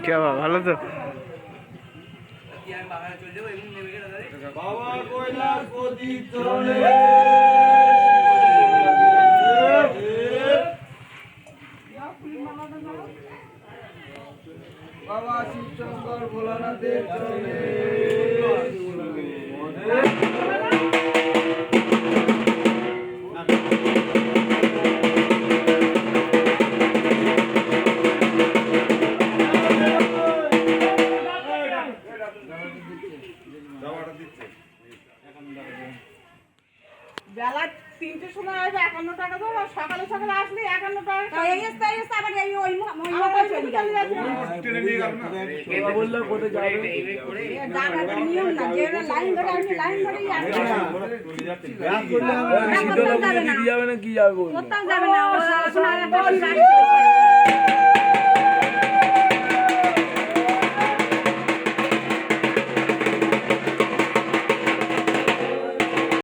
क्या ভালো তো বাবা কৈলাস পতি চরণে বাবা শিবশঙ্কর ভোলানাথের চরণে বেলা 3টের সময় আসবে 51 টাকা দাও আর সকালে সকালে আসলে 51 টাকা এই এসে আবার এই ওই মহিলা চলে যাবে ট্রেনে নিয়ে গেল না বললে কোথায় যাবে দাদা নিয়ম না যে লাইন ধরে আমি লাইন ধরেই আসবে শীতল দিয়ে যাবে না কি যাবে কোথাও যাবে না ও শোনা একটা